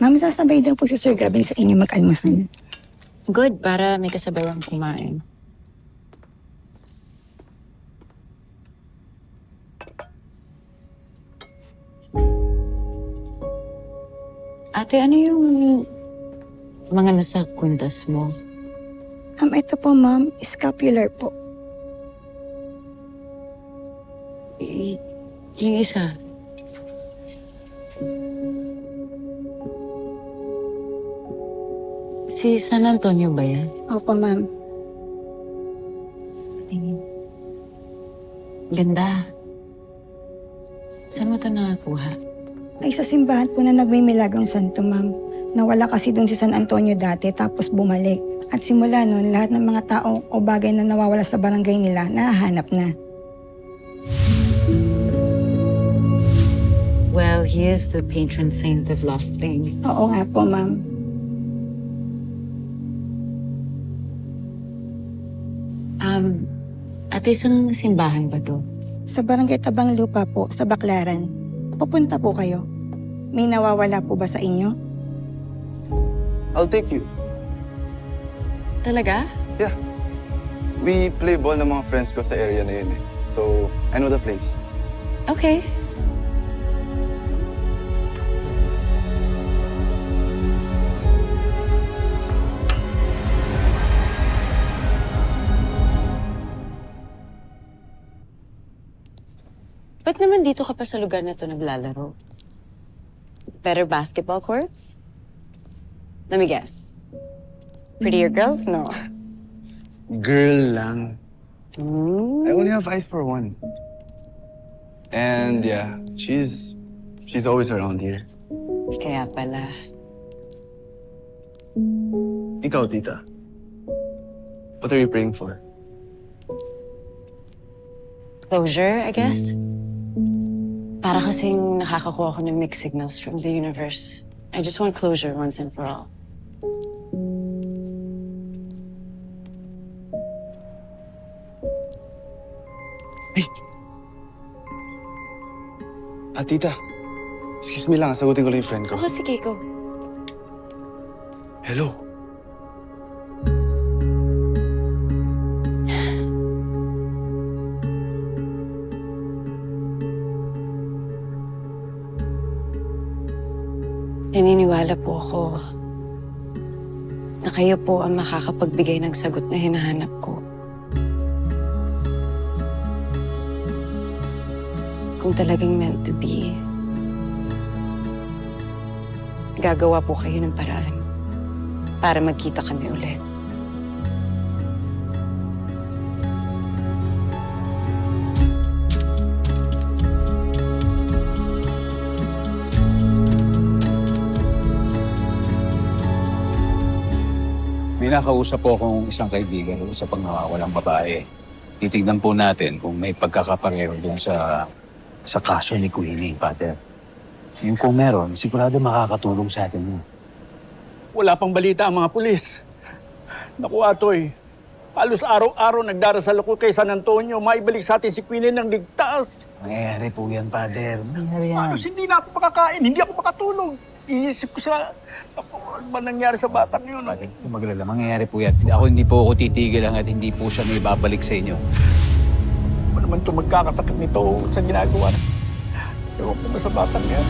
Ma'am, sasabay daw po si Sir Gavin sa inyo mag-almusal. Good, para may kasabawang kumain. Ate, ano yung mga nasa kwintas mo? Ito po ma'am, scapular po. Yung isa. Si San Antonio ba yan? Opo ma'am. Tingin. Ganda. Saan mo ito nakakuha? Ay sa simbahan po na nagmimilagrong santo ma'am. Nawala kasi doon si San Antonio dati tapos bumalik. At simula noon, lahat ng mga tao o bagay na nawawala sa barangay nila, nahahanap na. Well, he is the patron saint of lost things. Oo nga po ma'am. Ate, isang simbahan ba to? Sa barangay Tabang Lupa po, sa Baklaran. Pupunta po kayo. May nawawala po ba sa inyo? I'll take you. Talaga? Yeah. We play ball ng mga friends ko sa area na yun eh. So, I know the place. Okay. Ba't naman dito ka pa sa lugar na ito naglalaro? Better basketball courts? Let me guess. Prettier girls? No. Girl lang. Mm. I only have eyes for one. And yeah, she's always around here. Kaya pala. Ikaw, tita. What are you praying for? Closure, I guess? Para kasing nakakakuha ko ng mixed signals from the universe. I just want closure once and for all. Ay! Tita. Excuse me lang, sagutin ko lang yung friend ko. Ako, sige, go. Hello. Naniniwala po ako na kayo po ang makakapagbigay ng sagot na hinahanap ko. Kung talagang meant to be, gagawa po kayo ng paraan para magkita kami ulit. May nakausap po akong isang kaibigan sa pangwawalang babae. Titignan po natin kung may pagkakapareho dun sa kaso ni Queenie, Pater. Yung kung meron, sigurado makakatulong sa atin yun. Wala pang balita ang mga pulis. Naku, Atoy. Halos araw-araw nagdarasal ako kay San Antonio. Maibalik sa atin si Queenie ng ligtas. Mangyayari po yan, Pater. Mangyayari yan. Halos hindi na ako makakain, hindi ako makatulog. Iisip ko sa... Ano ba nangyari sa batang yun? Pater, huwag maglala. Mangyayari po yan. Hindi po ako titigil hanggat hindi po siya may babalik sa inyo. Ano naman ito magkakasakit nito sa ginagawa? Ewan ko ba sa batang yan?